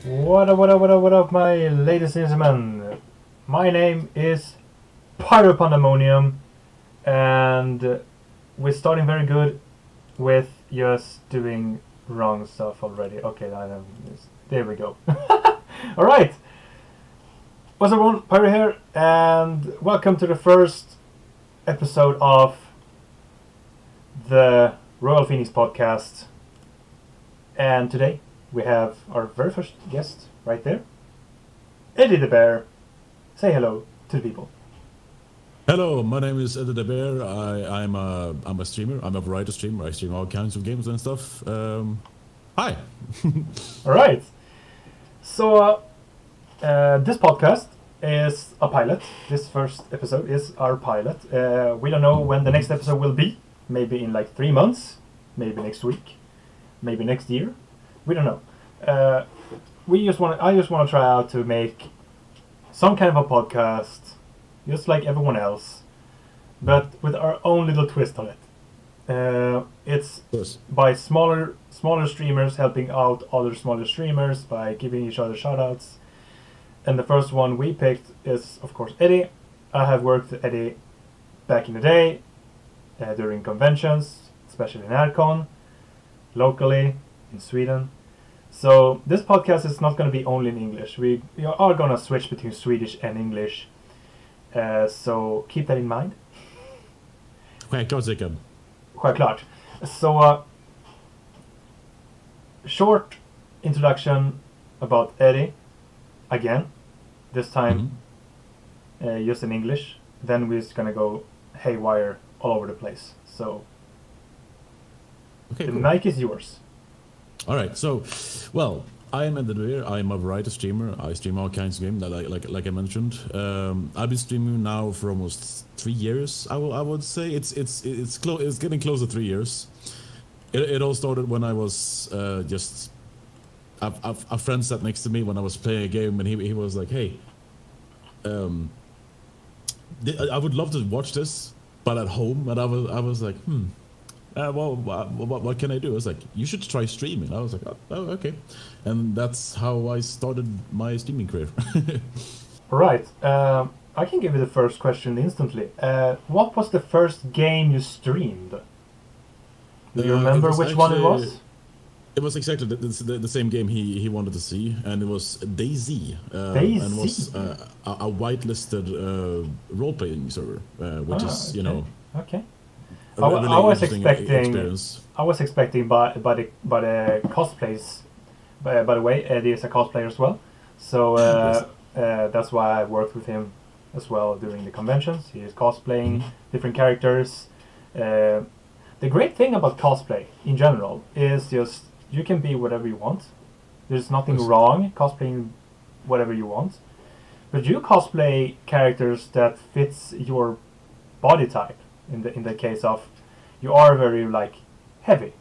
What up, my ladies and gentlemen? My name is Pyropandemonium, and we're starting very good with just doing wrong stuff already. Okay, there we go. Alright, what's up everyone, Pyro here, and welcome to the first episode of the Royal Phoenix podcast. And today we have our very first guest right there, EddieTheBear. Say hello to the people. Hello, my name is EddieTheBear. I'm a streamer. I'm a variety streamer. I stream all kinds of games and stuff. Hi. All right. So this podcast is a pilot. This first episode is our pilot. We don't know when the next episode will be. Maybe in like 3 months. Maybe next week. Maybe next year. We don't know. I just want to try out to make some kind of a podcast, just like everyone else, but with our own little twist on it. It's by smaller streamers helping out other smaller streamers by giving each other shoutouts. And the first one we picked is, of course, Eddie. I have worked with Eddie back in the day, during conventions, especially in Aircon, locally in Sweden. So this podcast is not going to be only in English. We are going to switch between Swedish and English. So keep that in mind. Självklart, Rickard. Självklart. So short introduction about Eddie. Again, this time just in English. Then we're just going to go haywire all over the place. So Okay, the cool. mic is yours. All right, so, well, I am EddieTheBear. I'm a variety streamer. I stream all kinds of games, like I mentioned. I've been streaming now for almost 3 years. I would say it's getting close to 3 years. It all started when I was just a friend sat next to me when I was playing a game, and he was like, "Hey, I would love to watch this, but at home." And I was like, well, what can I do? I was like, you should try streaming. I was like, oh, okay. And that's how I started my streaming career. Right. I can give you the first question instantly. What was the first game you streamed? Do you remember which one it was? It was exactly the same game he wanted to see, and it was DayZ. DayZ? And it was a whitelisted role-playing server, which is, okay. you know... Okay. I was expecting by the cosplays. By the way, Eddie is a cosplayer as well, so that's why I worked with him as well during the conventions. He is cosplaying different characters. The great thing about cosplay in general is just you can be whatever you want. There's nothing wrong cosplaying whatever you want, but you cosplay characters that fits your body type. In the case of, you are very like heavy.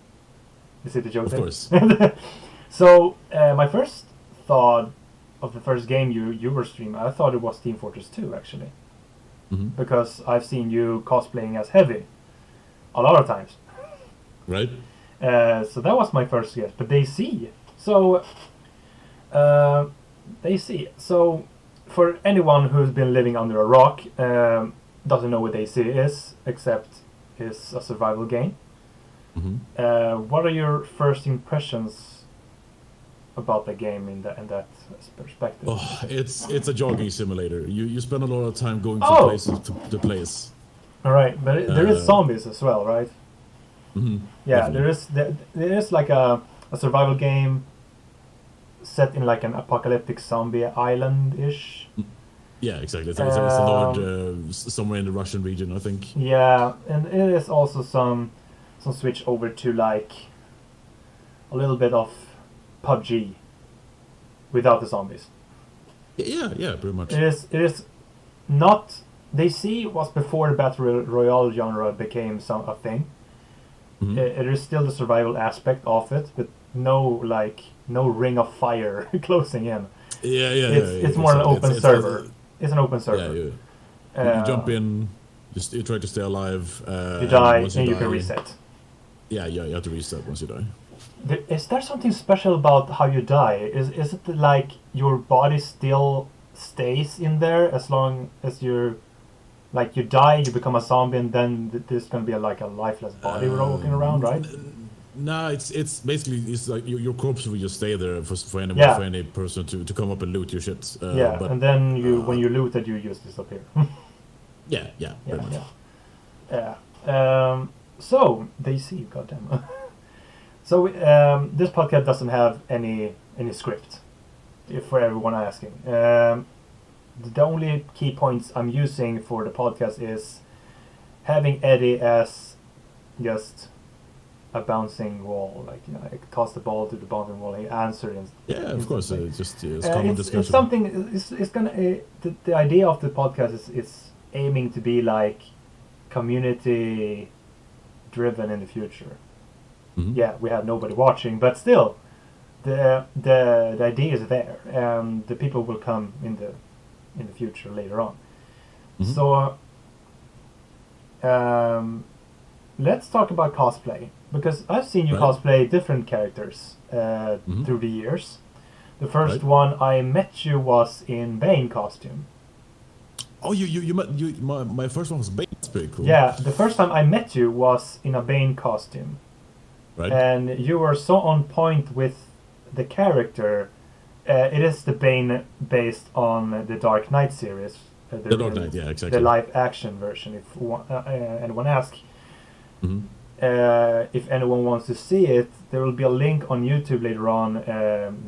Is it a joke? Of course. So my first thought of the first game you were streaming, I thought it was Team Fortress 2 actually, because I've seen you cosplaying as heavy a lot of times. Right. So that was my first guess. But DayZ. So DayZ. So for anyone who's been living under a rock. Doesn't know what DayZ is, except it's a survival game. What are your first impressions about the game in that perspective? Oh, it's a jogging simulator. You spend a lot of time going from places to place. All right, but there is zombies as well, right? Yeah, definitely. there is like a survival game set in like an apocalyptic zombie island-ish. Yeah, exactly. It's lowered somewhere in the Russian region, I think. Yeah, and it is also some switch over to like a little bit of PUBG without the zombies. Yeah, pretty much. It is not. DayZ was before the battle royale genre became a thing. It is still the survival aspect of it, but no ring of fire closing in. It's more an open server. It's an open server. Yeah, you jump in, you try to stay alive. You die, and you can reset. Yeah, you have to reset once you die. Is there something special about how you die? Is it like your body still stays in there as long as you're like you die, you become a zombie, and then there's gonna be like a lifeless body walking around, right? No, it's basically it's like your corpse will just stay there for anyone Yeah. for any person to come up and loot your shit. Yeah, but and then when you loot it, you just disappear. yeah, Yeah, pretty much. yeah. So they see, goddamn. So this podcast doesn't have any script, if for everyone asking. The only key points I'm using for the podcast is having Eddie as just a bouncing wall, like I toss the ball to the bouncing wall, he answers. Yeah, of course. It's common discussion. It's something. It's gonna. The idea of the podcast is aiming to be like community driven in the future. Mhm. Yeah, we have nobody watching, but still, the idea is there, and the people will come in the future later on. Mhm. So let's talk about cosplay, because I've seen you Right. cosplay different characters Mhm. through the years. The first Right. one I met you was in Bane costume. Oh, you met my first one was Bane. That's pretty cool. Yeah, the first time I met you was in a Bane costume. Right. And you were so on point with the character. It is the Bane based on the Dark Knight series. The Dark Knight, yeah, exactly. The live action version. If anyone asks, Mhm. if anyone wants to see it, there will be a link on YouTube later on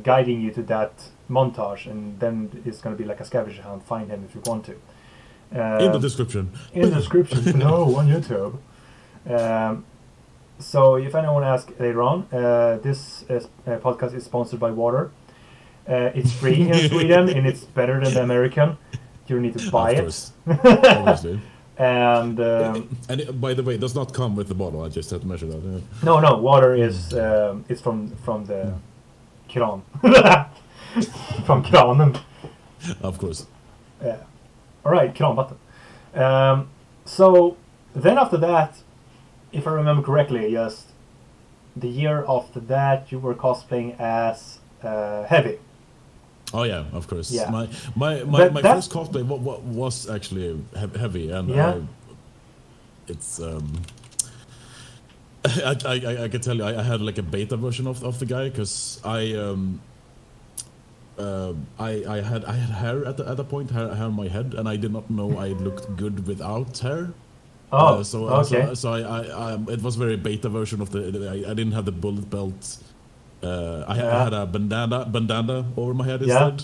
guiding you to that montage, and then it's going to be like a scavenger hunt. Find him if you want to. In the description. In the description below on YouTube. So if anyone asks later on, this podcast is sponsored by water. It's free in Sweden and it's better than the American. You need to buy Of it. course. Obviously. And And by the way, it does not come with the bottle. I just had to measure that. no, water is it's from the kran. From kranen. Of course. All right, kranvatten. So then after that, if I remember correctly, just the year after that, you were cosplaying as Heavy. Oh yeah, of course. Yeah. My first cosplay was actually heavy, and Yeah. it's I can tell you I had like a beta version of the guy because I had hair at the point, hair on my head, and I did not know I looked good without hair. Oh, okay. okay. So I it was very beta version of I didn't have the bullet belt. I had a bandana over my head instead.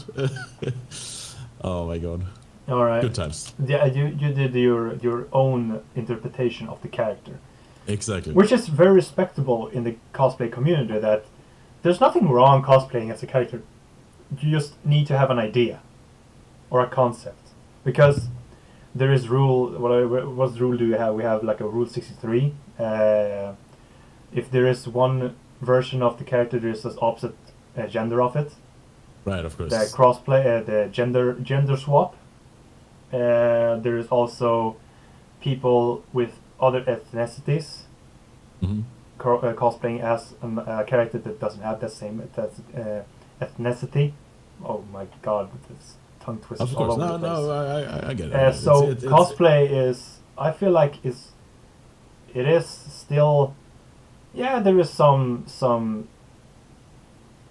Oh my god! All right. Good times. Yeah, you did your own interpretation of the character, Exactly. which is very respectable in the cosplay community. That there's nothing wrong cosplaying as a character. You just need to have an idea or a concept, because there is rule. What rule do you have? We have like a rule 63. If there is one version of the character, there is the opposite gender of it. Right, of course. The crossplay, the gender swap. There is also people with other ethnicities Mhm. cosplaying as a character that doesn't have the same ethnicity. Oh my god, this tongue twisters Of all course. over No, the place. no, I get it. So It's- cosplay is, I feel like it is still, yeah, there is some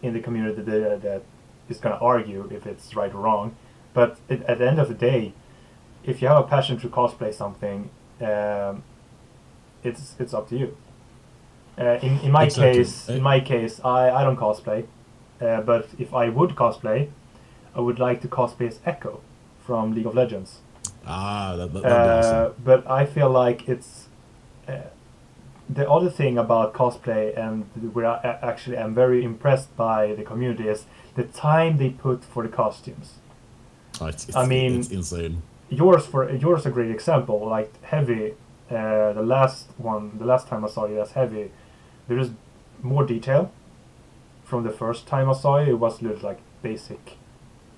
in the community that is gonna argue if it's right or wrong, but at the end of the day, if you have a passion to cosplay something, it's up to you. In my Exactly. case, I don't cosplay, but if I would cosplay, I would like to cosplay as Echo from League of Legends. that'd be awesome. But I feel like it's the other thing about cosplay, and where I actually am very impressed by the community, is the time they put for the costumes. I mean, it's insane. Yours a great example. Like Heavy, the last time I saw you as Heavy, there is more detail. From the first time I saw you, it was little like basic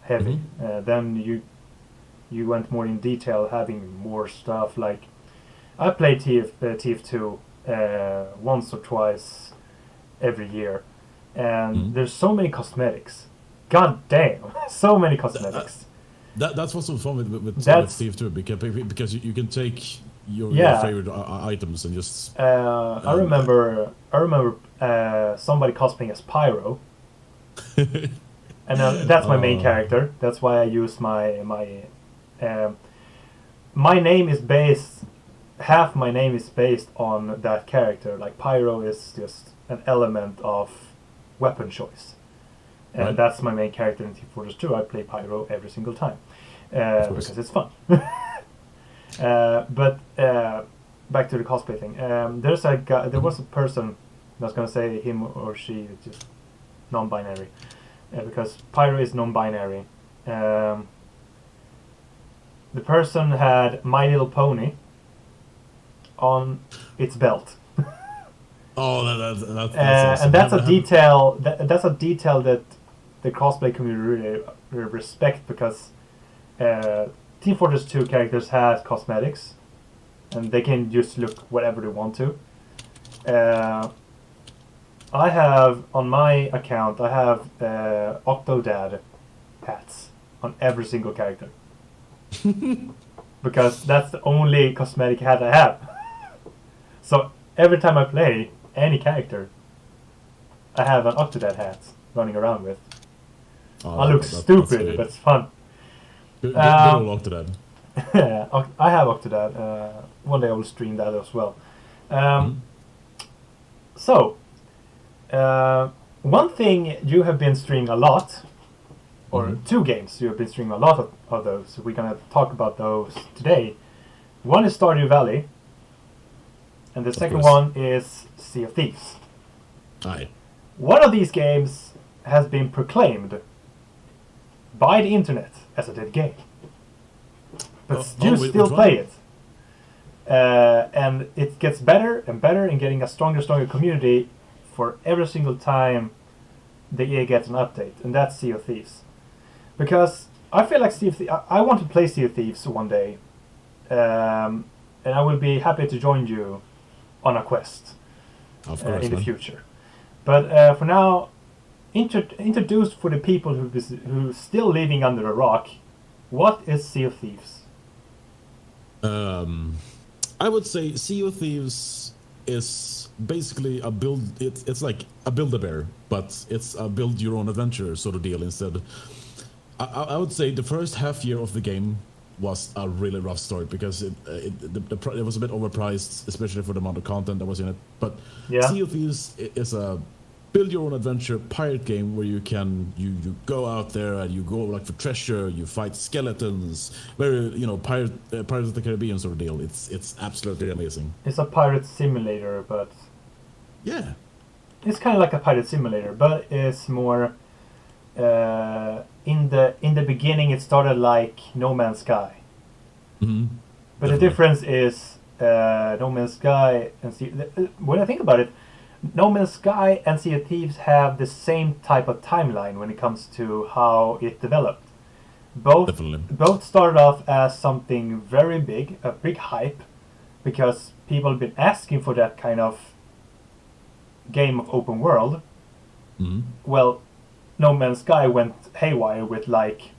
Heavy. Then you went more in detail, having more stuff. Like I play TF2 once or twice every year, and there's so many cosmetics. God damn, so many cosmetics. That's what's so fun with Thief too, because you can take your favorite items and just. I remember somebody cosplaying as Pyro, and that's my main character. That's why I use my name is based. Half my name is based on that character. Like Pyro is just an element of weapon choice. And that's my main character in Team Fortress 2. I play Pyro every single time because it's fun. But back to the cosplay thing. There's a guy. There was a person. I was gonna say him or she, just non-binary, because Pyro is non-binary. The person had My Little Pony on its belt. Oh, that's awesome. And that's a detail. That's a detail that the cosplay community really respect, because Team Fortress 2 characters have cosmetics, and they can just look whatever they want to. I have on my account. I have Octodad hats on every single character because that's the only cosmetic hat I have. So every time I play any character, I have an Octodad hat running around with. I look stupid, but it's fun. Good old Octodad. I have Octodad. One day I will stream that as well. So, one thing you have been streaming a lot, or two games you have been streaming a lot of those. We're gonna talk about those today. One is Stardew Valley, and the second one is Sea of Thieves. Aye. One of these games has been proclaimed by the internet as a dead game, but you still play it, and it gets better and better, and getting a stronger community for every single time the EA gets an update, and that's Sea of Thieves. Because I feel like Sea of Thieves, I want to play Sea of Thieves one day, and I will be happy to join you on a quest in the future. But for now, introduced for the people who's still living under a rock, what is Sea of Thieves? I would say Sea of Thieves is basically a build. It's like a Build-A-Bear, but it's a build your own adventure sort of deal instead. I would say the first half year of the game was a really rough start because it was a bit overpriced, especially for the amount of content that was in it. But Sea of Thieves is a build your own adventure pirate game where you go out there and you go like for treasure, you fight skeletons, very Pirates of the Caribbean sort of deal. It's absolutely amazing. It's a pirate simulator, but it's kind of like a pirate simulator, but it's more in the beginning it started like No Man's Sky. But the difference is No Man's Sky and when I think about it, No Man's Sky and Sea of Thieves have the same type of timeline when it comes to how it developed. Both started off as something very big, a big hype, because people have been asking for that kind of game of open world. Well, No Man's Sky went haywire with like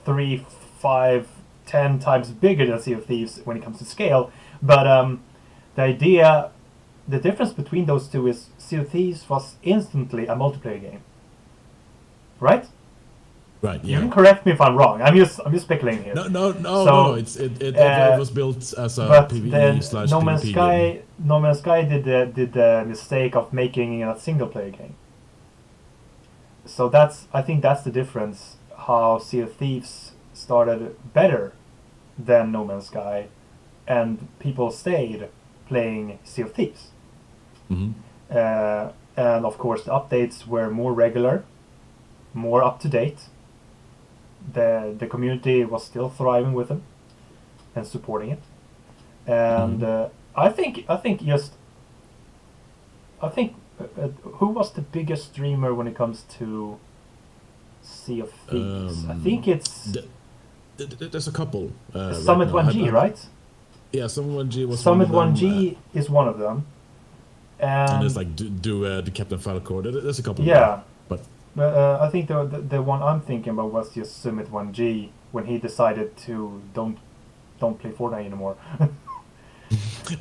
3, 5, 10 times bigger than Sea of Thieves when it comes to scale. But the difference between those two is Sea of Thieves was instantly a multiplayer game, right? Right. Yeah. You can correct me if I'm wrong. I'm just speculating here. No. It was built as a PvE / No Man's PvP Sky. game. No Man's Sky did the mistake of making a single player game. So I think that's the difference. How Sea of Thieves started better than No Man's Sky, and people stayed playing Sea of Thieves. And of course the updates were more regular, more up to date. The community was still thriving with them and supporting it. And I think who was the biggest streamer when it comes to Sea of Thieves? I think it's there's a couple. Summit 1G, right? Yeah, Summit 1G was Summit 1G is one of them. And it's like do the Captain Falcor. There's a couple. Yeah. But I think the one I'm thinking about was just Summit 1G when he decided to don't play Fortnite anymore.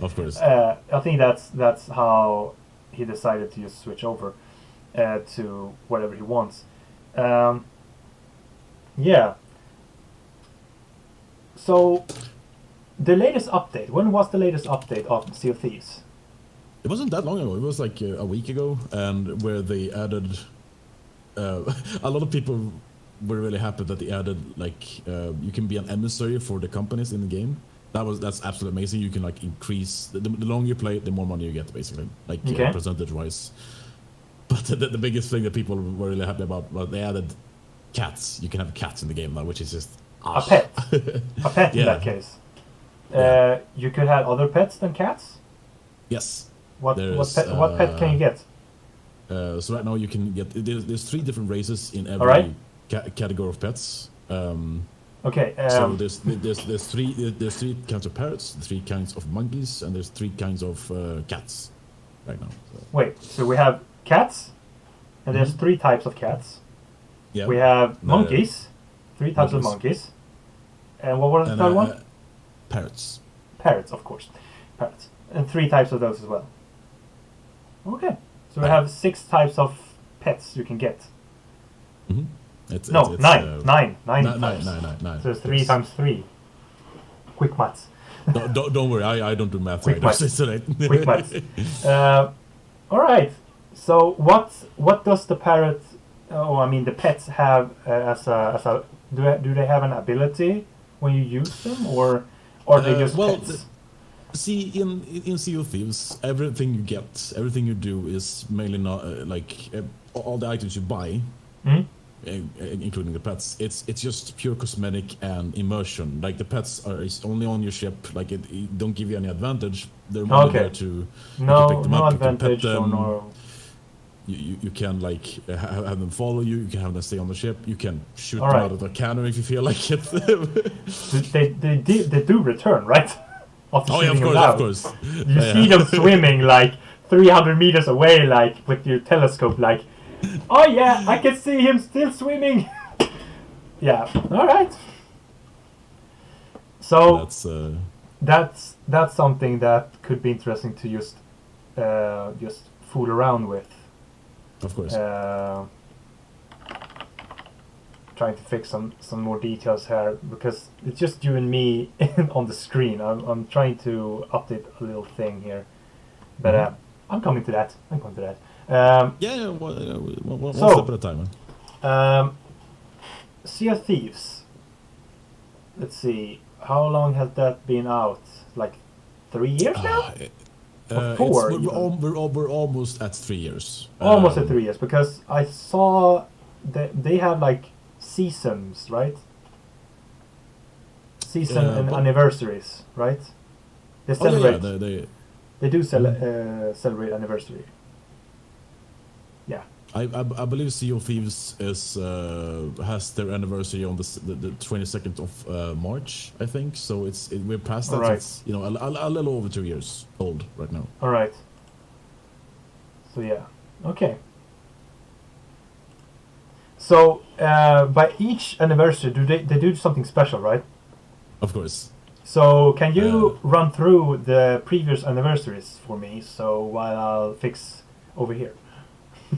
of course. I think that's how he decided to just switch over to whatever he wants. Yeah. So the latest update. When was the latest update of Sea of Thieves? It wasn't that long ago. It was like a week ago, and where they added. A lot of people were really happy that they added like you can be an emissary for the companies in the game. That's absolutely amazing. You can like increase the longer you play, the more money you get, basically, like percentage wise. But the biggest thing that people were really happy about was they added cats. You can have cats in the game now, which is just a pet. A pet in that case. You could have other pets than cats. Yes. What pet can you get? So right now you can get there's 3 different races in every category of pets. Okay. So there's 3 kinds of parrots, 3 kinds of monkeys, and there's 3 kinds of cats right now. So. Wait, so we have cats, and there's 3 types of cats. Yeah. We have monkeys, 3 types of monkeys, and what was the third one? Parrots. Parrots, of course, parrots, and 3 types of those as well. Okay, so we have 6 types of pets you can get. Mm-hmm. Nine. Nine. So it's 3 times 3. Quick maths. don't worry, I don't do math. Quick maths. Quick maths. All right. So what does the parrot? The pets have as a do they have an ability when you use them, or are they just pets? See, in Sea of Thieves, everything you get, everything you do is mainly not all the items you buy. Mm-hmm. Including the pets, it's just pure cosmetic and immersion. Like the pets is only on your ship. Like it don't give you any advantage. They're only there to pick them up. Advantage. You can pet them. You can like have them follow you. You can have them stay on the ship. You can shoot them out of the cannon if you feel like it. they do return, right? After of course. You see them swimming like 300 meters away, like with your telescope, like. Oh yeah, I can see him still swimming. Yeah, all right. So that's something that could be interesting to just fool around with. Of course. Trying to fix some more details here because it's just you and me on the screen. I'm trying to update a little thing here, but I'm coming to that. One step at a time. Sea of Thieves. Let's see. How long has that been out? Like 3 years now? Or 4? We're almost at 3 years. Almost at 3 years because I saw that they have like seasons, right? And anniversaries, right? They celebrate. They do celebrate anniversary. Yeah. I believe Sea of Thieves has their anniversary on the 22nd of March, I think. So we're past that. Right. It's a little over 2 years old right now. All right. So yeah. Okay. So by each anniversary, they do something special, right? Of course. So can you run through the previous anniversaries for me? So while I'll fix over here.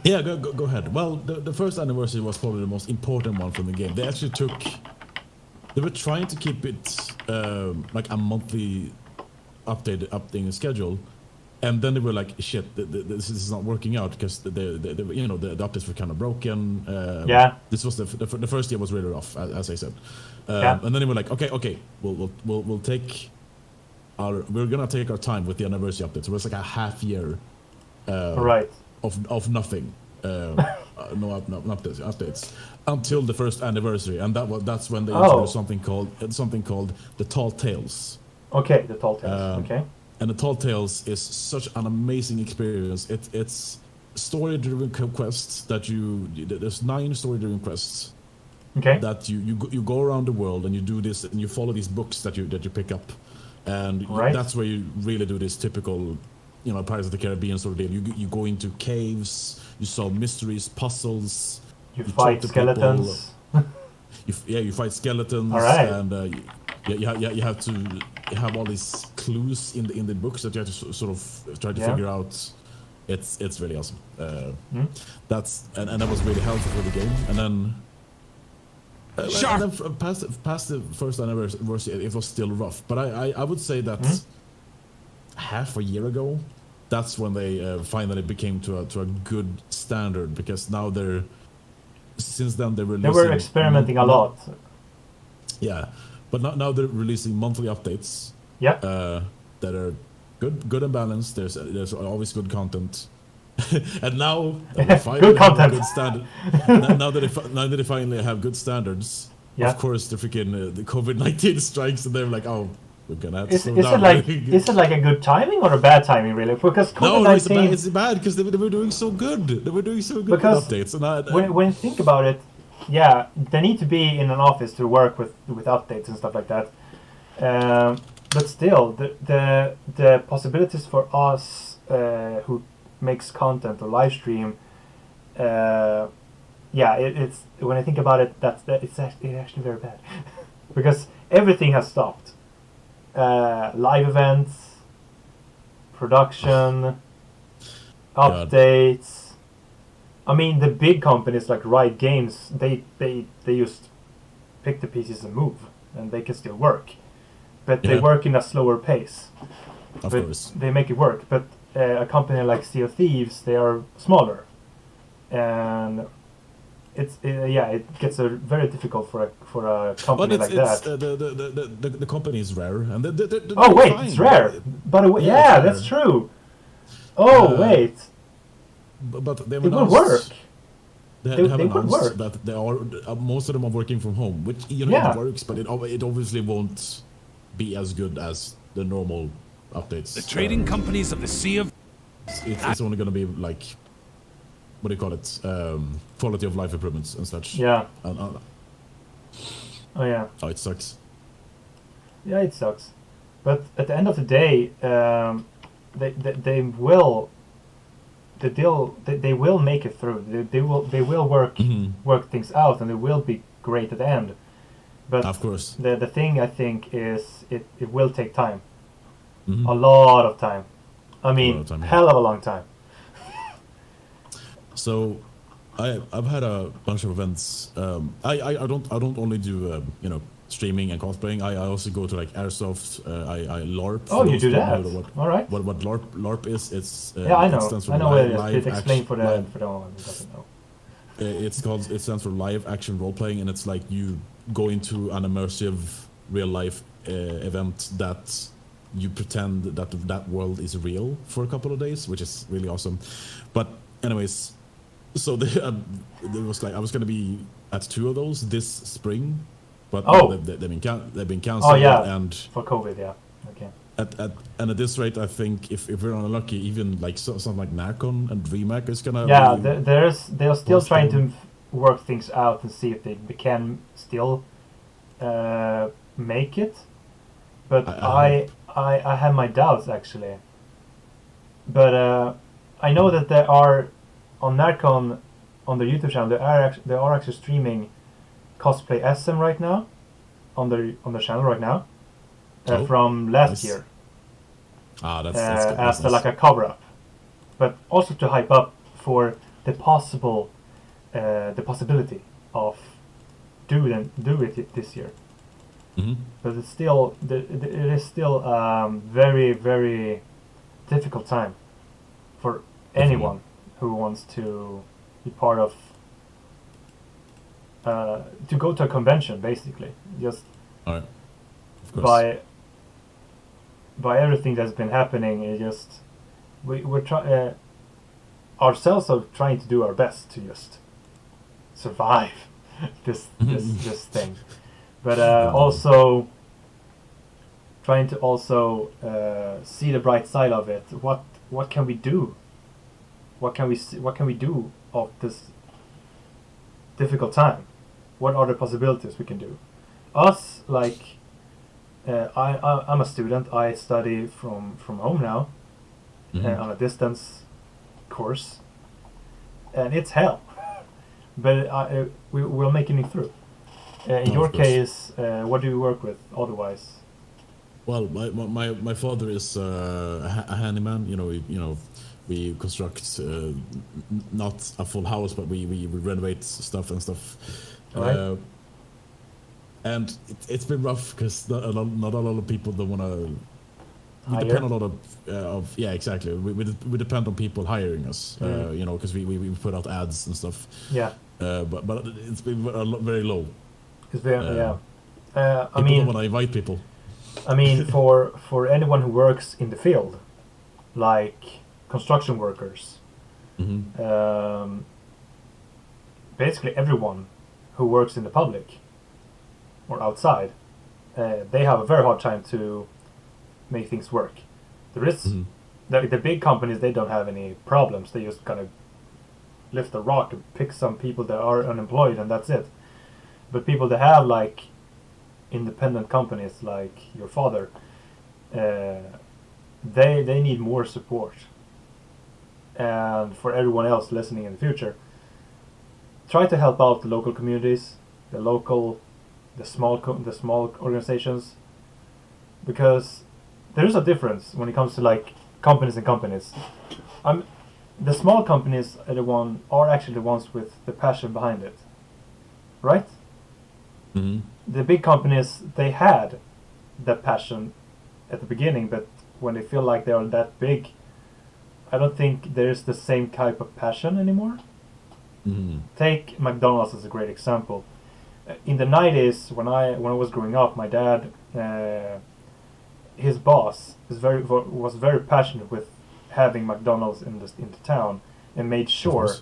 Yeah, go ahead. Well, the first anniversary was probably the most important one from the game. They actually they were trying to keep it like a monthly updating schedule, and then they were like, "Shit, this is not working out because the updates were kind of broken." This was the first year was really rough, as I said, and then they were like, "Okay, we'll take we're gonna take our time with the anniversary updates." So it was like a half year. Right. Of nothing, no updates until the first anniversary, and that's when they introduced something called the Tall Tales. Okay, the Tall Tales. Okay. And the Tall Tales is such an amazing experience. It's story-driven quests that there's 9 story-driven quests. Okay. That you go around the world and you do this and you follow these books that you pick up, and that's where you really do this typical Pirates of the Caribbean sort of deal. You go into caves, you solve mysteries, puzzles, You talk fight to skeletons. you fight skeletons, All right. and you have all these clues in the books that you have to sort of try to figure out. It's really awesome. That's and that was really helpful for the game. And then past the first anniversary, it was still rough. But I would say that half a year ago, that's when they finally became to a good standard, because now since then they're releasing. They were experimenting a lot. Yeah, but now they're releasing monthly updates. Yeah. That are good and balanced. There's always good content. And now that we finally have a good standard. now that they finally have good standards, of course the freaking the COVID-19 strikes, and they're like, oh, we're gonna have to slow down. Is it like a good timing or a bad timing, really? Because COVID-19... No, it's bad because they were doing so good. They were doing so good with updates. And when you think about it, yeah, they need to be in an office to work with updates and stuff like that. But still, the possibilities for us who makes content or live stream, it's when I think about it, it's actually very bad because everything has stopped. Live events, production, updates. I mean, the big companies like Riot Games, they just pick the pieces and move, and they can still work. But they work in a slower pace. Of course. They make it work. But a company like Sea of Thieves, they are smaller. And it gets very difficult for a company like that. The company is rare, and it's rare. But that's true. Wait. But they it will work. They have announced that they are most of them are working from home, which it works, but it obviously won't be as good as the normal updates. The trading companies of the Sea of... It's only going to be like, what do you call it? Quality of life improvements and such. Yeah. Oh, it sucks. Yeah, it sucks. But at the end of the day, they will make it through. They will work things out, and it will be great at the end. But of course, the thing I think is it will take time, a lot of time. I mean, hell of a long time. So, I've had a bunch of events. I don't only do streaming and cosplaying. I also go to like airsoft. I LARP. Oh, you do that? All right. What LARP is? It's I know. I know what it is. Explain for the one who doesn't know. It stands for live action role playing, and it's like you go into an immersive real life event that you pretend that world is real for a couple of days, which is really awesome. But anyways, so there was like I was gonna be at 2 of those this spring, but they've been canceled. Oh yeah, and for COVID, yeah. Okay. At this rate, I think if we're unlucky, even like something like Narcon and DreamHack is gonna. Yeah, they're still trying to work things out and see if they can still make it. But I have my doubts actually. But I know that there are on Narcon on their YouTube channel. They are actually streaming cosplay SM right now on their channel right now from last year. That's as like a cover up, but also to hype up for the possibility of do it this year. But it's still it is still very, very difficult time for anyone who wants to be part of to go to a convention, basically just by everything that's been happening. It just we're ourselves are trying to do our best to just survive this thing, but also trying to also see the bright side of it. What can we do? What can we do of this difficult time? What are the possibilities we can do? Us, like I'm a student. I study from home now, on a distance course, and it's hell. But we're making it through. In your case, what do you work with otherwise? Well, my father is a handyman. We construct not a full house, but we renovate stuff and stuff. Right. And it's been rough because not a lot of people don't want to. We Hire? depend a lot of yeah, exactly. We depend on people hiring us, because we put out ads and stuff. Yeah. But it's been very low. It's very yeah. I People mean, don't want to invite people. I mean, for anyone who works in the field, like construction workers, basically everyone who works in the public or outside, they have a very hard time to make things work. There is the big companies, they don't have any problems. They just kind of lift a rock and pick some people that are unemployed, and that's it. But people that have like independent companies, like your father, they need more support. And for everyone else listening in the future, try to help out the local communities, the small organizations, because there is a difference when it comes to like companies and companies. The small companies are actually the ones with the passion behind it, right? The big companies, they had that passion at the beginning, but when they feel like they are that big, I don't think there's the same type of passion anymore. Take McDonald's as a great example. In the 90s, when I was growing up, my dad, his boss, was very passionate with having McDonald's in the town, and made sure,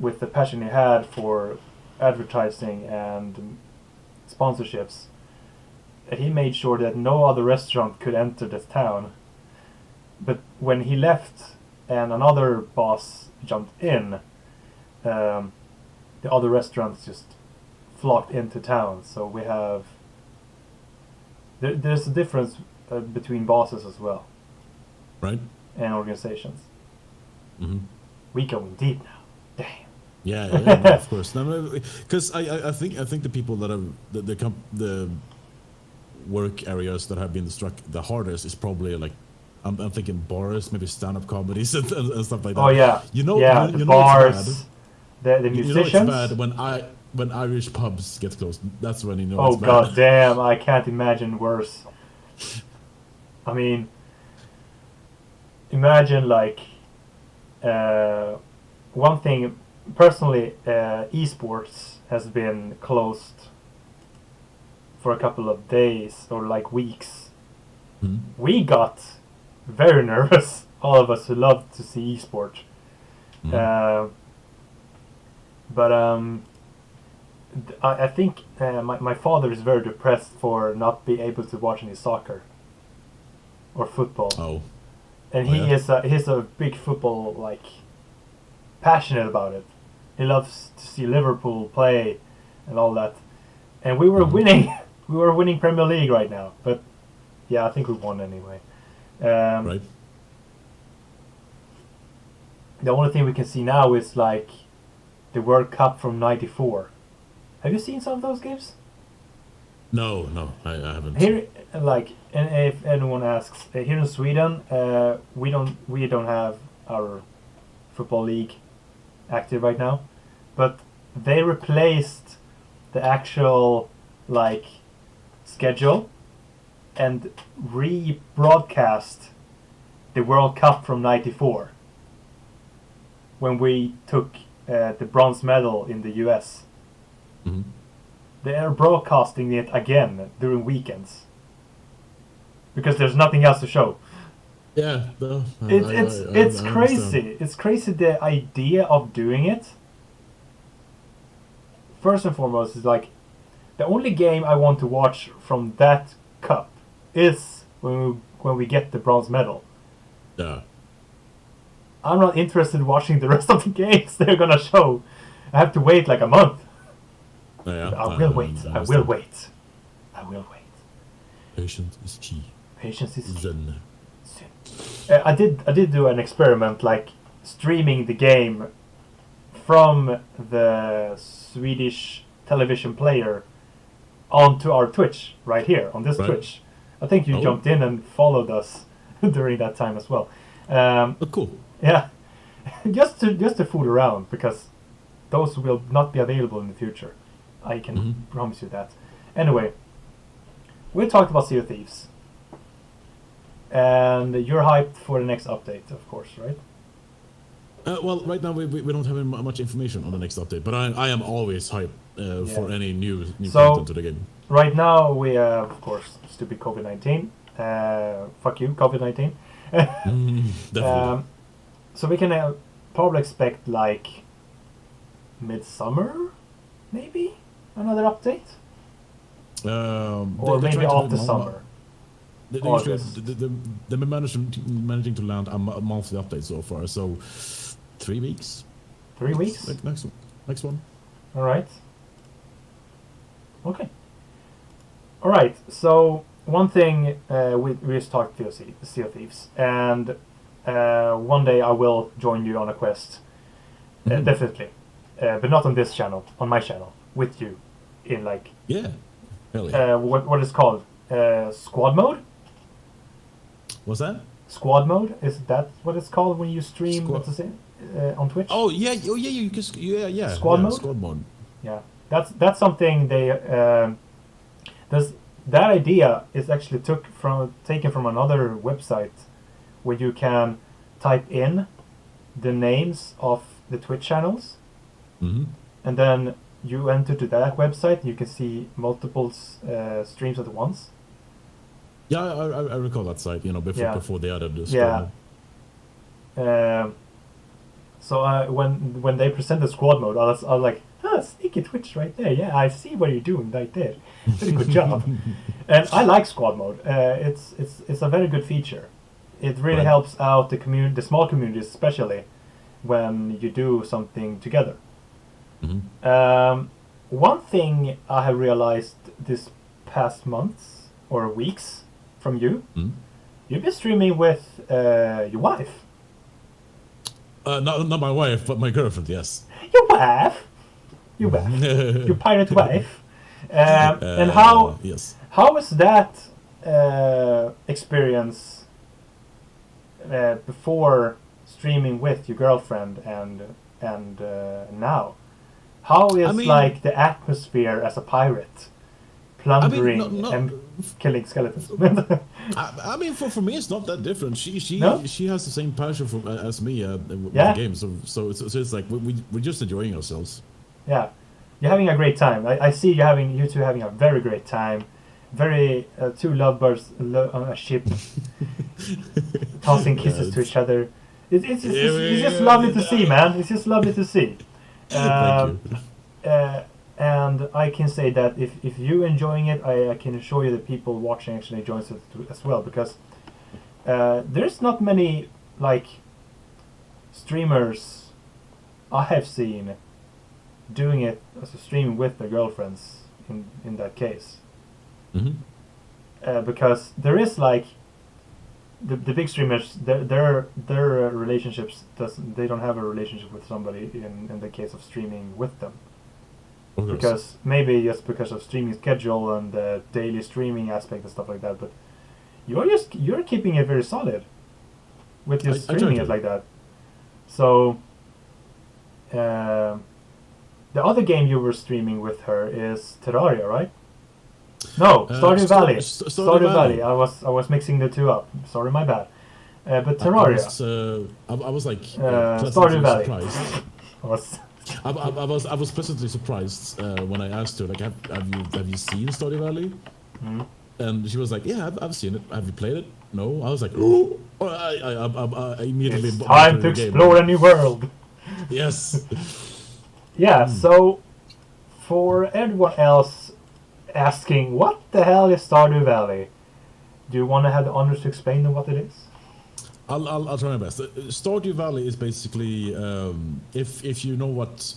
with the passion he had for advertising and sponsorships, he made sure that no other restaurant could enter the town. But when he left and another boss jumped in, the other restaurants just flocked into town. So we have there's a difference between bosses as well, right? And organizations. We going deep now. Damn. Yeah, no, of course. Because I think the people that have the work areas that have been struck the hardest is probably like I'm thinking bars, maybe stand-up comedies and stuff like that. Oh yeah, the bars, the musicians. You know it's bad when Irish pubs get closed. That's when you know. Oh it's bad. god damn! I can't imagine worse. I mean, imagine like one thing. Personally, esports has been closed for a couple of days or like weeks. We got very nervous, all of us who love to see esports. But I think my father is very depressed for not being able to watch any soccer or football. Oh. And he's a big football, like, passionate about it. He loves to see Liverpool play and all that. And we were winning. We were winning Premier League right now. But yeah, I think we won anyway. Right. The only thing we can see now is like the World Cup from '94. Have you seen some of those games? No, I haven't. Here, like, and if anyone asks, here in Sweden, we don't have our football league active right now, but they replaced the actual like schedule and rebroadcast the World Cup from '94 when we took the bronze medal in the US. They are broadcasting it again during weekends because there's nothing else to show. Yeah, no, it's crazy. Understand. It's crazy the idea of doing it. First and foremost, is like the only game I want to watch from that cup is when we get the bronze medal. Yeah. I'm not interested in watching the rest of the games they're gonna show. I have to wait like a month. Yeah, I will wait. I will wait. Patience is key. Patience is key. Zen. I did do an experiment, like streaming the game from the Swedish television player onto our Twitch right here on this Twitch. I think you jumped in and followed us during that time as well. Cool. Yeah, just to fool around, because those will not be available in the future. I can promise you that. Anyway, we talked about Sea of Thieves, and you're hyped for the next update, of course, right? Well, right now we don't have much information on the next update, but I am always hyped for any new content to the game. Right now we have, of course, stupid COVID-19. Fuck you, COVID-19. Definitely. So we can probably expect like midsummer, maybe another update, or maybe after summer. They've been managing to land a monthly update so far. So 3 weeks. 3 weeks. Next one. All right. Okay. All right. So one thing we just talked to Sea of Thieves, and one day I will join you on a quest, definitely, but not on this channel, on my channel, with you, in like hell yeah. what is called squad mode. What's that? Squad mode, is that what it's called when you stream on Twitch? Oh yeah, you can, yeah. Squad mode. Squad mode. Yeah, that's something they that idea is actually taken from another website, where you can type in the names of the Twitch channels, and then you enter to that website. You can see multiple streams at once. Yeah, I recall that site. Before they added this. Yeah. So when they presented squad mode, I was like, sneaky Twitch right there. Yeah, I see what you're doing right there. Very good job. And I like squad mode. It's a very good feature. It really helps out the small communities, especially when you do something together. One thing I have realized this past months or weeks from you, you've been streaming with your wife. Not my wife, but my girlfriend. Yes. Your wife. Your pirate wife. And how was that experience before streaming with your girlfriend and now? How is like the atmosphere as a pirate, plundering and killing skeletons? For me it's not that different. She has the same passion as me with the game. So it's like we're just enjoying ourselves. Yeah, you're having a great time. I see you two having a very great time. Very two lovebirds on a ship, tossing kisses to each other. It's just lovely to see, man. It's just lovely to see. Thank you. And I can say that if you're enjoying it, I can assure you that people watching actually enjoys it as well, because there's not many like streamers I have seen doing it as a stream with their girlfriends in that case. Because there is like the big streamers, their relationships they don't have a relationship with somebody in the case of streaming with them. Because maybe just because of streaming schedule and the daily streaming aspect and stuff like that, but you're keeping it very solid with just streaming it like that. So the other game you were streaming with her is Terraria, right? No, Stardew Valley. Stardew Valley. I was mixing the two up. Sorry, my bad. But Terraria. I was like Stardew Valley. Surprised. I was pleasantly surprised when I asked her, like, have you seen Stardew Valley? And she was like, yeah, I've seen it. Have you played it? No. I was like, oh! I immediately. It's time to explore a new world. Yes. Yeah. So, for everyone else asking, what the hell is Stardew Valley? Do you want to have the honors to explain them what it is? I'll try my best. Stardew Valley is basically if you know what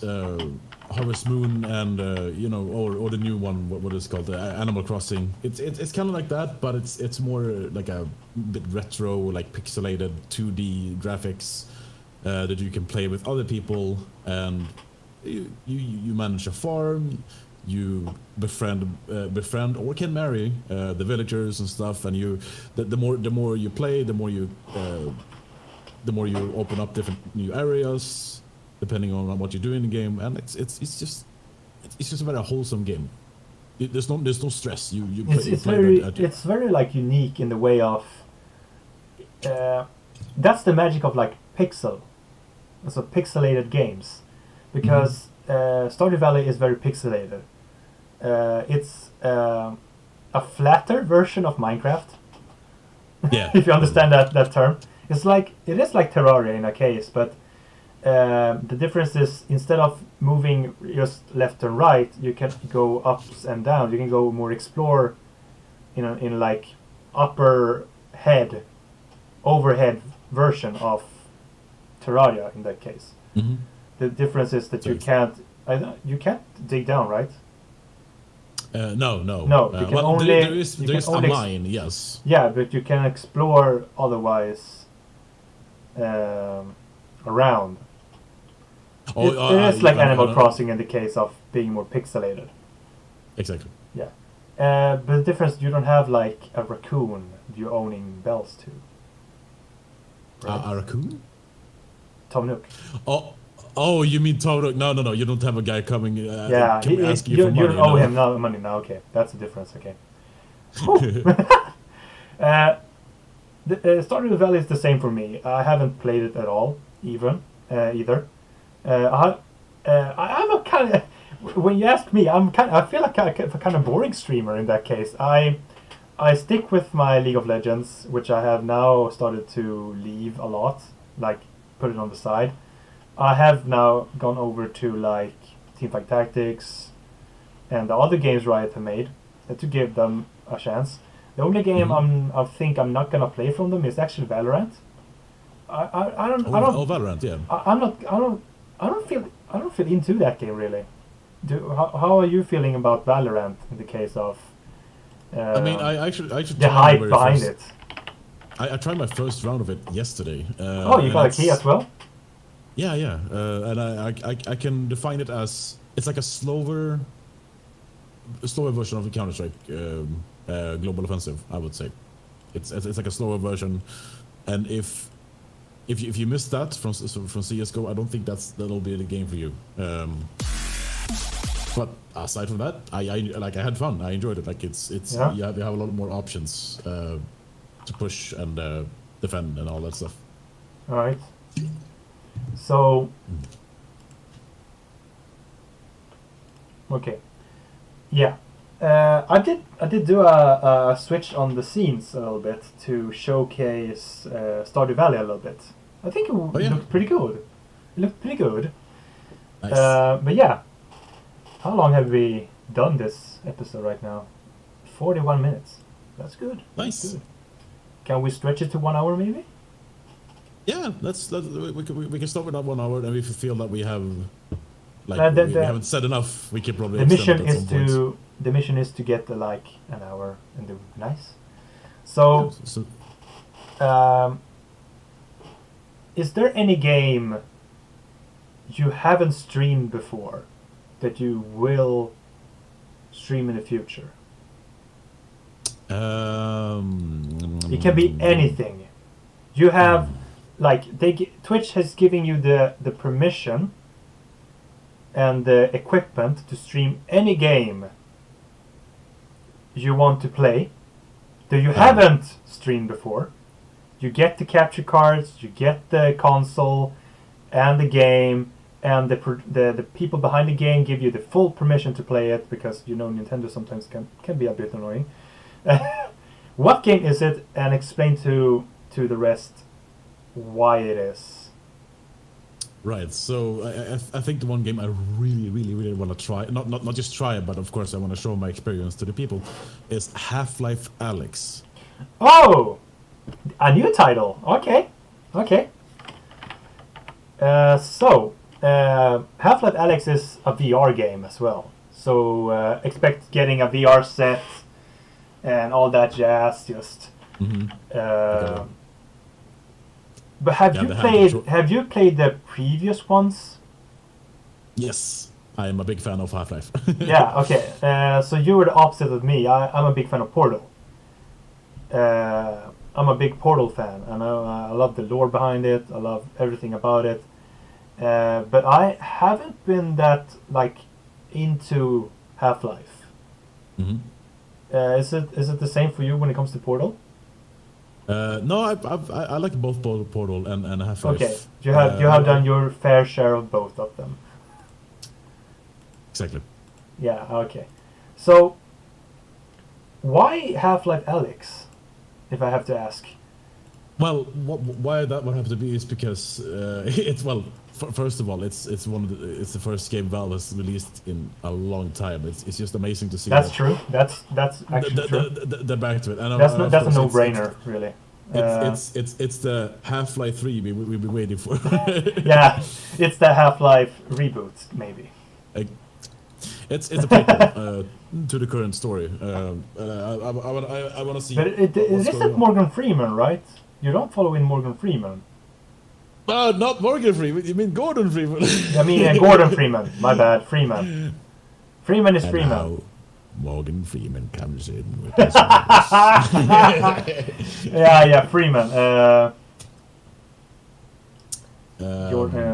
Harvest Moon and you know, or the new one, what is it called, Animal Crossing. It's kind of like that, but it's more like a bit retro, like pixelated 2D graphics that you can play with other people, and you manage a farm. You befriend or can marry the villagers and stuff, and the more you play, the more you open up different new areas depending on what you do in the game, and it's just a very wholesome game. There's no stress. It's very like unique in the way of that's the magic of like pixelated games, because Stardew Valley is very pixelated. It's a flatter version of Minecraft. Yeah. If you understand that term, it is like Terraria in a case, but the difference is instead of moving just left and right, you can go ups and down. You can go more explore in like overhead version of Terraria in that case. Mm-hmm. The difference is that you can't dig down, right? No. You can only there is a mine, yes. Yeah, but you can explore otherwise around. It is like Animal Crossing in the case of being more pixelated. Exactly. Yeah, but the difference, you don't have like a raccoon you're owning bells to. Right? A raccoon? Tom Nook. Oh, you mean Tom? No. You don't have a guy coming. Yeah, ask you for money. You don't owe him no money now. Okay, that's the difference. Okay. Stardew Valley is the same for me. I haven't played it at all, either. I'm a kind of. When you ask me, I feel like a kind of boring streamer in that case. I stick with my League of Legends, which I have now started to leave a lot, like put it on the side. I have now gone over to like Teamfight Tactics and the other games Riot have made to give them a chance. The only game I think I'm not gonna play from them is actually Valorant. I don't Valorant, yeah. I don't feel into that game really. How are you feeling about Valorant in the case of? I mean, I actually the hype behind it. I tried my first round of it yesterday. You got a key as well? Yeah, and I can define it as it's like a slower version of the Counter-Strike Global Offensive. I would say it's like a slower version, and if you miss that from CS:GO, I don't think that'll be the game for you. But aside from that, I had fun. I enjoyed it. Like you have a lot more options to push and defend and all that stuff. All right. So, okay, yeah, I did do a switch on the scenes a little bit to showcase Stardew Valley a little bit. I think it looked pretty good. Nice. But yeah, how long have we done this episode right now? 41 minutes. That's good. Nice. That's good. Can we stretch it to 1 hour maybe? Yeah, we can start with that 1 hour, and if we feel that we have we haven't said enough, we can probably the mission is to get like an hour and do nice. So is there any game you haven't streamed before that you will stream in the future? It can be anything. You have Twitch has given you the permission and the equipment to stream any game you want to play that you haven't streamed before. You get the capture cards, you get the console and the game, and the people behind the game give you the full permission to play it, because Nintendo sometimes can be a bit annoying. What game is it, and explain to the rest why it is. Right, so I think the one game I really want to try, not just try it, but of course I want to show my experience to the people, is Half-Life Alyx. Oh! A new title. Okay. Okay. Half-Life Alyx is a VR game as well. So expect getting a VR set and all that jazz. Just. Okay. But have you played the previous ones? Yes, I am a big fan of Half-Life. Yeah. Okay. So you were the opposite of me. I'm a big fan of Portal. I'm a big Portal fan, and I love the lore behind it. I love everything about it. But I haven't been that into Half-Life. Is it the same for you when it comes to Portal? No, I like both Portal and Half-Life. Okay, you have done your fair share of both of them. Exactly. Yeah. Okay. So why Half-Life Alyx, if I have to ask? Well, why that would have to be is because it's first of all, it's the first game Valve has released in a long time. It's just amazing to see. That's true. That's actually true. They're back to it. And that's a no-brainer, really. It's the Half-Life 3 we've been waiting for. Yeah, it's the Half-Life reboot, maybe. It's a prequel to the current story. I want to see. But it isn't Morgan Freeman, right? You don't follow in Morgan Freeman. Not Morgan Freeman. You mean Gordon Freeman? I mean Gordon Freeman. My bad, Freeman. Freeman is and Freeman. Now Morgan Freeman comes in with Yeah, Freeman.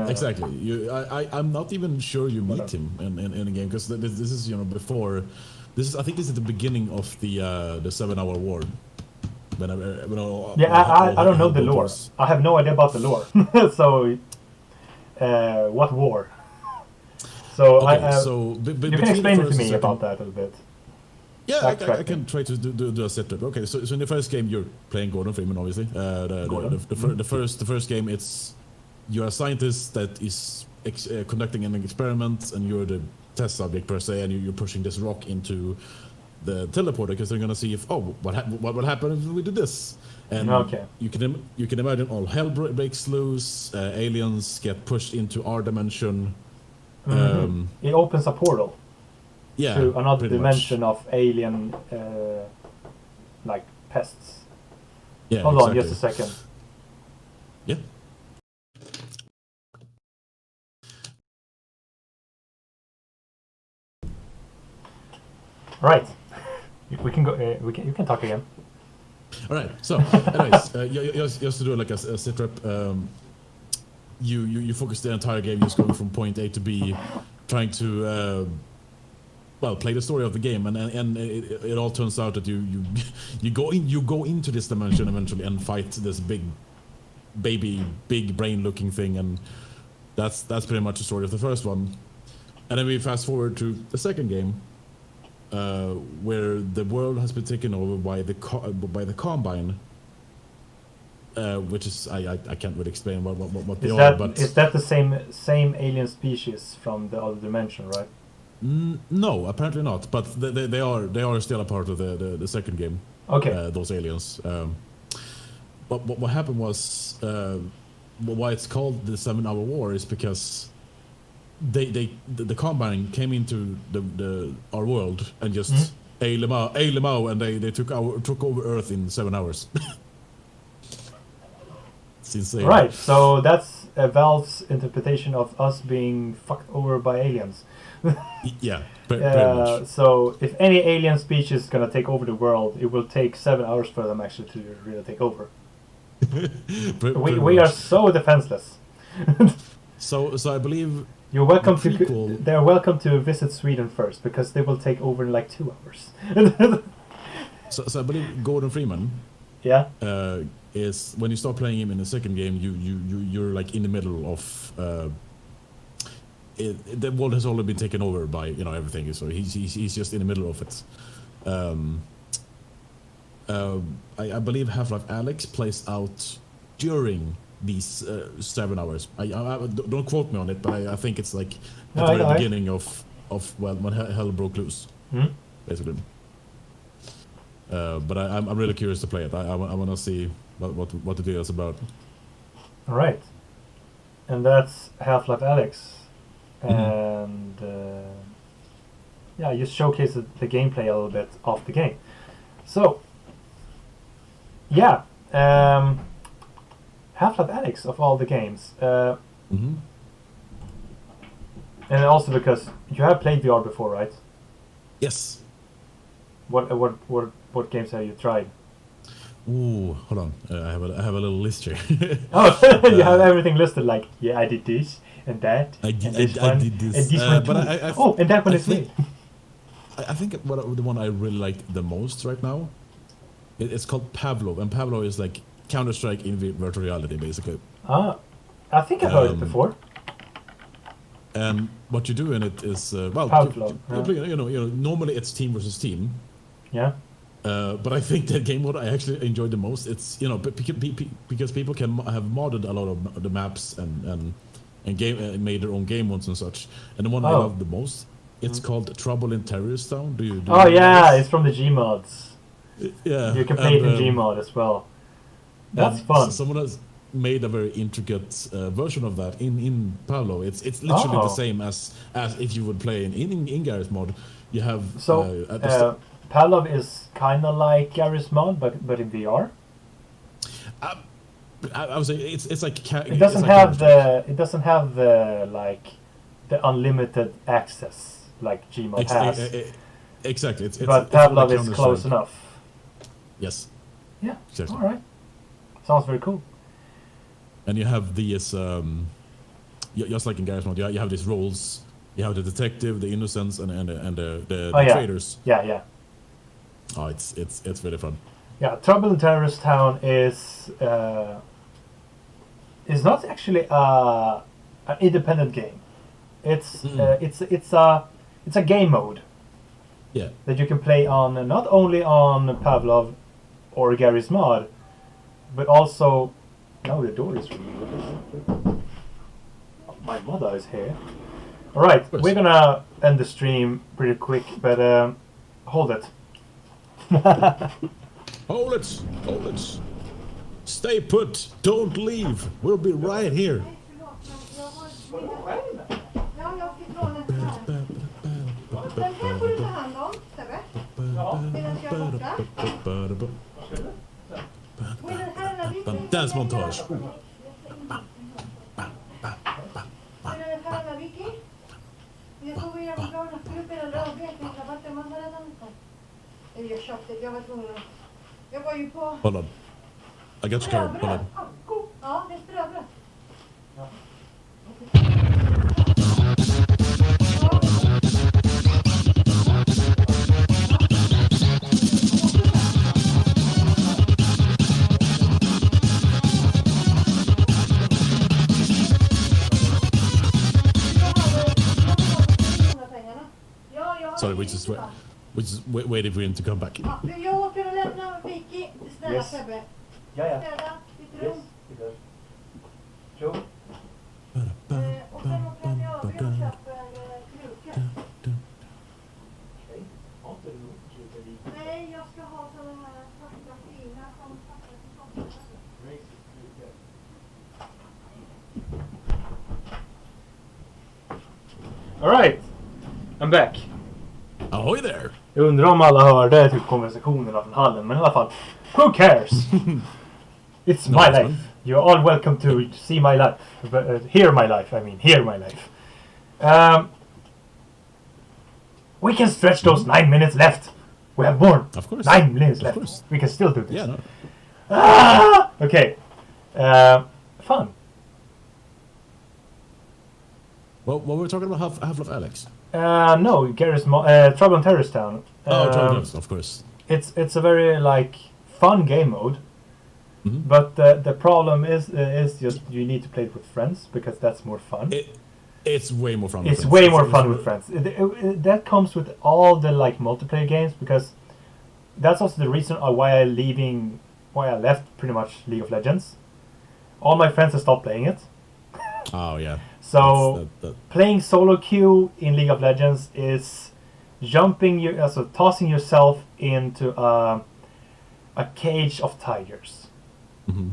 Exactly. I'm not even sure you meet him in a game because this is before. I think this is the beginning of the 7-hour war. I don't know the lore. I have no idea about the lore. So, what war? So okay, you can explain it to me about that a little bit. Yeah, I can try to do a setup. Okay, so in the first game you're playing Gordon Freeman, obviously. The first game, you're a scientist that is conducting an experiment, and you're the test subject per se, and you're pushing this rock into the teleporter because they're gonna see if what would happen if we did this. And you can imagine all hell breaks loose. Aliens get pushed into our dimension. It opens a portal. Yeah, to another dimension of alien, pests. Yeah, Hold on, just a second. Yeah. All right, we can go. You can talk again. All right. So, anyways, just to do like a sit rep. You focus the entire game just going from point A to B, trying to. Play the story of the game, and it all turns out that you go into this dimension eventually and fight this big brain looking thing, and that's pretty much the story of the first one. And then we fast forward to the second game, where the world has been taken over by the Combine, which is I can't really explain what they are. But is that the same alien species from the other dimension, right? No, apparently not. But they are still a part of the second game. Okay. Those aliens. But what happened was why it's called the 7-hour war is because the Combine came into our world and just ate them out, and they took over Earth in 7 hours. It's insane. Right. So that's Valve's interpretation of us being fucked over by aliens. Yeah, pretty much. So if any alien species is gonna take over the world, it will take 7 hours for them actually to really take over. We are so defenseless. So I believe you're welcome to. They're welcome to visit Sweden first because they will take over in like 2 hours. so I believe Gordon Freeman. Yeah. Is when you start playing him in the second game, you're like in the middle of. The world has already been taken over by everything, so he's just in the middle of it. I believe Half-Life Alyx plays out during these 7 hours. I don't quote me on it, but I think it's like at the very beginning of when hell broke loose, basically. But I'm really curious to play it. I want to see what the deal is about. All right. And that's Half-Life Alyx. Mm-hmm. And yeah, you showcase the gameplay a little bit of the game. So, yeah. Half-Life Alyx of all the games. Mm-hmm. And also because you have played VR before, right? Yes. What games have you tried? Ooh, hold on. I have a little list here. Oh, you have everything listed. Like, yeah, I did this and that. I and did this one, this. And this one too. But And that one I is think, me. I think the one I really like the most right now, it's called Pavlov, and Pavlov is like Counter-Strike in virtual reality, basically. Ah, I think I've heard it before. And what you do in it is Pavlov, you know, normally it's team versus team. Yeah. But I think that game mode I actually enjoyed the most. It's because people can have modded a lot of the maps and game made their own game modes and such. And the one I love the most, it's called Trouble in Terrorist Town. Do you Oh yeah, it's from the Gmods. Yeah, You can play it in Gmod as well. That's fun. Someone has made a very intricate version of that in Pavlov. It's literally the same as if you would play in Garry's mod. You have Pavlov is kind of like Garry's mod, but in VR. I would say it's like it doesn't have the like the unlimited access like Gmod has. Exactly. But Pavlov is close enough. Yes. Yeah. Exactly. All right. Sounds very cool. And you have these, just like in Garry's mod, you have these roles. You have the detective, the innocents, and the traitors. Yeah. Oh, it's really fun. Yeah, Trouble in Terrorist Town is not actually an independent game. It's a game mode. Yeah. That you can play on not only on Pavlov or Garry's mod, but also now the door is really my mother is here. All right, we're gonna end the stream pretty quick, but hold it. Hold it. Stay put. Don't leave. We'll be right here. Den här får du ta hand om, Sebbe. Medan jag är borta. Och i den här Dansmontage. I den här Vicky. Jag tog era förslag och skulle spela lagret. Jag tänkte att man hade dansa. Jag köpte, jag var tvungen att... Jag var ju på... Hold on. I got you covered. Hold on. Ja, det är ströbröd. Sorry, we just waited for him to come back. Ja, jag åker och lämnar Vicky. Snälla Sebbe. Ja. Städa ditt rum. Jo. Och sen åker jag över och köper krukor. Nej, jag ska ha sådana här svarta fina som passar till sommaren. All right, I'm back. Ahoy there! Jag undrar om alla hörde typ konversationerna från hallen, men i alla fall, who cares? It's my life. You're all welcome to see my life. Hear my life, hear my life. We can stretch those 9 minutes left. We have more. Of course. 9 minutes left. Course. We can still do this. Yeah, no. Okay. Fun. Well, what were we talking about? Half-Life Alyx? No, Garry's Trouble in Terrorist Town. Trouble, of course. It's a very fun game mode. Mm-hmm. But the problem is just you need to play it with friends because that's more fun. It's way more fun. It's way more fun with friends. That comes with all the multiplayer games because that's also the reason why I left pretty much League of Legends. All my friends have stopped playing it. Oh yeah. So playing solo queue in League of Legends is tossing yourself into a cage of tigers. Mm-hmm.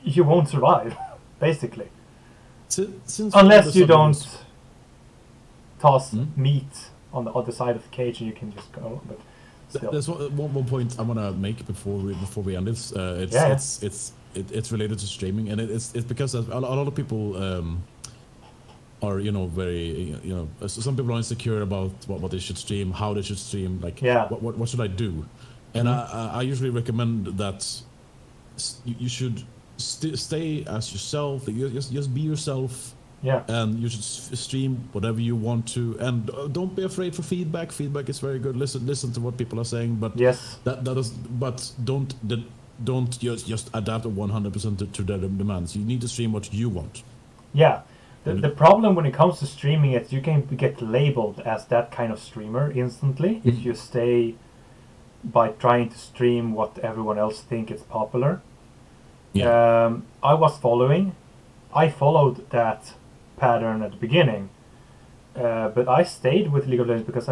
you won't survive, basically. Since Unless you don't toss Hmm? meat on the other side of the cage and you can just go. But still. There's one point I want to make before we end this. It's related to streaming, and it's because a lot of people are very some people are insecure about what they should stream, how they should stream, like what should I do, and I usually recommend that you should stay as yourself. Just be yourself. Yeah. And you should stream whatever you want to, and don't be afraid for feedback. Feedback is very good. Listen to what people are saying, but yes, but don't just adapt 100% to their demands. You need to stream what you want. Yeah. The problem when it comes to streaming is you can get labeled as that kind of streamer instantly if you stay by trying to stream what everyone else think is popular. Yeah. I followed that pattern at the beginning, but I stayed with League of Legends because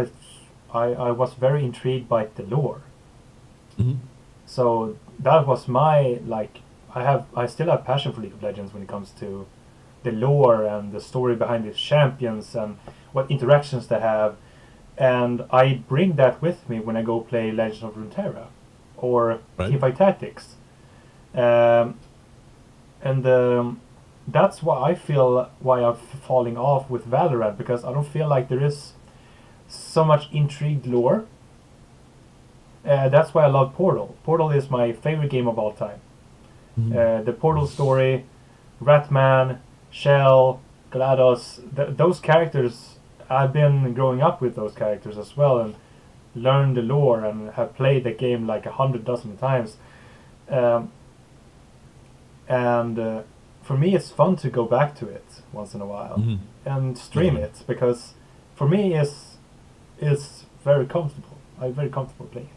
I was very intrigued by the lore. Mm-hmm. So that was my I still have passion for League of Legends when it comes to the lore and the story behind its champions and what interactions they have, and I bring that with me when I go play Legends of Runeterra or Teamfight Tactics, that's why I'm falling off with Valorant, because I don't feel like there is so much intrigued lore. That's why I love Portal. Portal is my favorite game of all time. Mm-hmm. The Portal story, Ratman, Shell, GLaDOS, those characters, I've been growing up with those characters as well and learned the lore and have played the game like 100 dozen times. For me it's fun to go back to it once in a while and stream it, because for me it's very comfortable. I'm very comfortable playing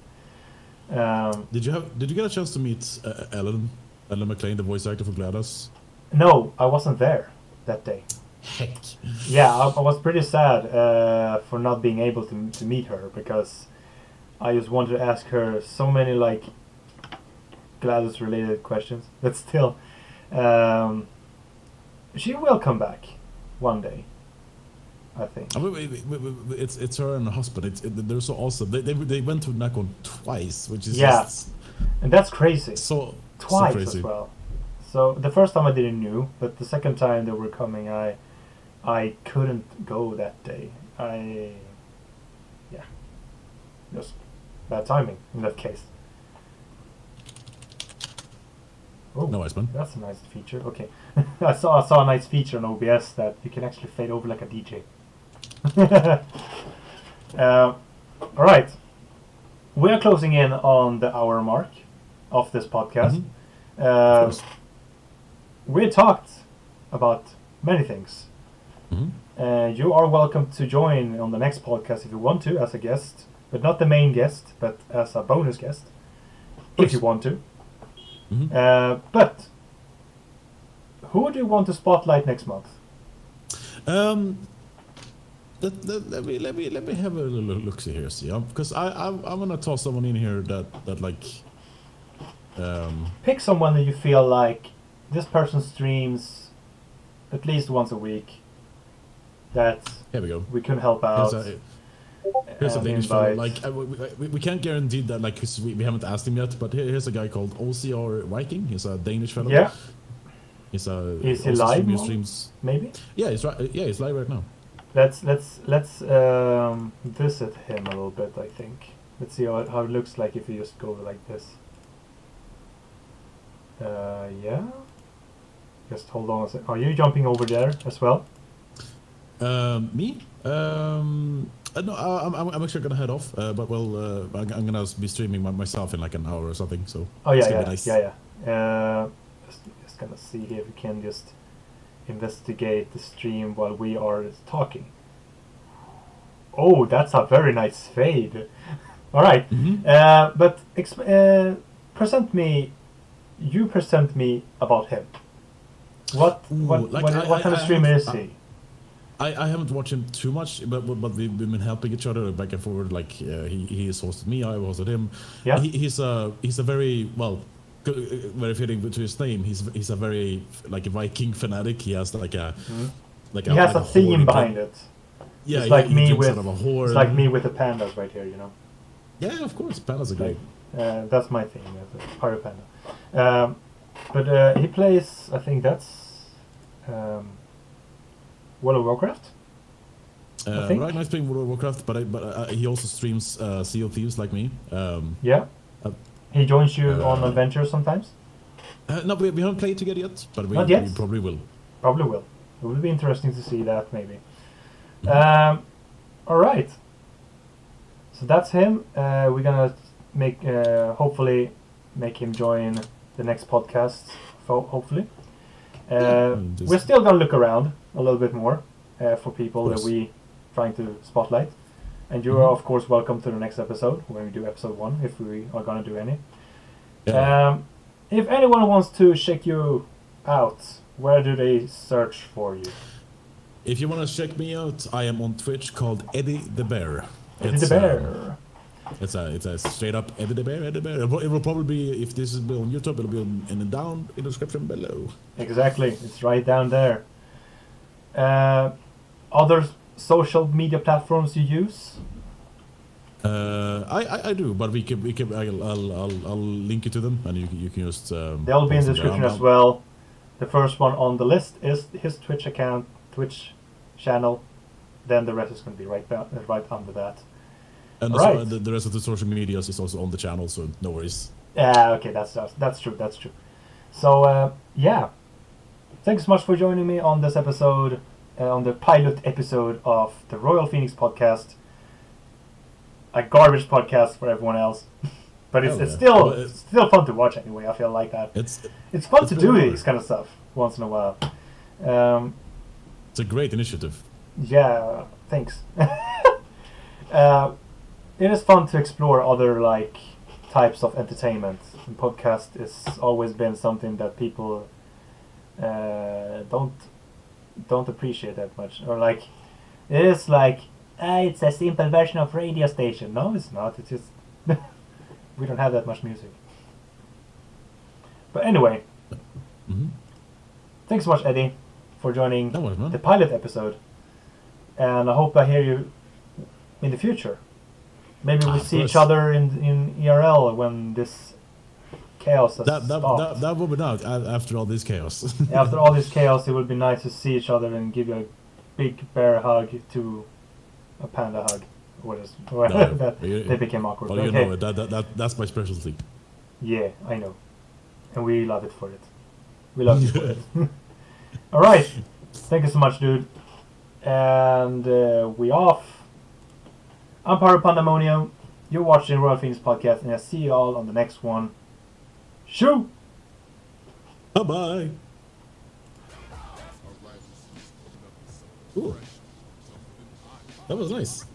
it. Did you get a chance to meet Ellen McLean, the voice actor for GLaDOS? No, I wasn't there that day. Heck. Yeah, I was pretty sad for not being able to meet her, because I just wanted to ask her so many GLaDOS related questions, but still. She will come back one day, I think. It's her and her husband. They're so awesome. They went to Nakon twice, which is and that's crazy. So twice so crazy. as well. So the first time I didn't know, but the second time they were coming, I couldn't go that day. Just bad timing in that case. Oh, no, Iceman. That's a nice feature. Okay, I saw a nice feature on OBS that you can actually fade over like a DJ. All right, we are closing in on the hour mark of this podcast. We talked about many things. You are welcome to join on the next podcast if you want to, as a guest, but not the main guest, but as a bonus guest, if you want to. But who do you want to spotlight next month? Let me have a little look here, see, because I'm gonna toss someone in here that like. Pick someone that you feel like this person streams at least once a week. That here we go. We can help out. Here's a Danish fellow. Like we can't guarantee that, like, cause we haven't asked him yet. But here's a guy called OCR Viking. He's a Danish fellow. Yeah. Is he live? Streams. Maybe. Yeah, he's right. Yeah, he's live right now. Let's visit him a little bit. I think. Let's see how it looks like if you just go like this. Yeah. Just hold on a second. Are you jumping over there as well? Me? No, I'm actually gonna head off. But I'm gonna be streaming myself in like an hour or something. So. Oh yeah, nice. Just gonna see here if we can just investigate the stream while we are talking. Oh, that's a very nice fade. All right, but present me. You present me about him. What kind of streamer is he? I haven't watched him too much, but we've been helping each other back and forward. Like he has hosted me, I hosted him. Yeah. He's a very very fitting to his name. He's a very like a Viking fanatic. He has like a like he has like a theme horn behind it. Yeah, it's like he me drinks with out of a horn. it's like me with the pandas right here, you know. Yeah, of course, pandas are great. That's my thing, the pirate panda. But he plays, I think that's World of Warcraft. I think. Right now he's playing World of Warcraft, but he also streams Sea of Thieves like me. Yeah. He joins you on adventures sometimes. No, we haven't played together yet, but we probably will. Probably will. It will be interesting to see that maybe. All right. So that's him. We're gonna make hopefully make him join the next podcast. Hopefully. We're still gonna look around a little bit more for people that we trying to spotlight. And you are of course welcome to the next episode when we do episode 1, if we are gonna do any. Yeah. If anyone wants to check you out, where do they search for you? If you want to check me out, I am on Twitch called EddieTheBear. EddieTheBear. It's a straight up EddieTheBear. It will probably be, if this is on YouTube, it'll be in the down in the description below. Exactly, it's right down there. Other social media platforms you use? I do, but I'll link you to them, and you can just. They'll be in the description as well. The first one on the list is his Twitch account, Twitch channel. Then the rest is going to be right under that. And right. the rest of the social medias is also on the channel, so no worries. Okay, that's true. That's true. So yeah, thanks so much for joining me on this episode, on the pilot episode of the Royal Phoenix podcast. A garbage podcast for everyone else, but it's still fun to watch anyway. I feel like that. It's fun to do these kind of stuff once in a while. It's a great initiative. Yeah, thanks. It is fun to explore other like types of entertainment. And podcast has always been something that people don't appreciate that much, or like it is like. It's a simple version of radio station. No, it's not. It's just we don't have that much music. But anyway, thanks so much, Eddie, for joining the pilot episode. And I hope I hear you in the future. Maybe we'll see each other in ERL when this chaos has stopped. That will be nice after all this chaos. After all this chaos, it would be nice to see each other and give you a big bear hug to. A panda hug. They became awkward. Oh, you know it. That's my specialty. Yeah, I know. And we love it for it. We love you for it. Alright. Thank you so much, dude. And we off. I'm Pirate Pandemonium. You're watching Royal Phoenix Podcast, and I'll see you all on the next one. Shoo! Bye-bye. Ooh. That was nice.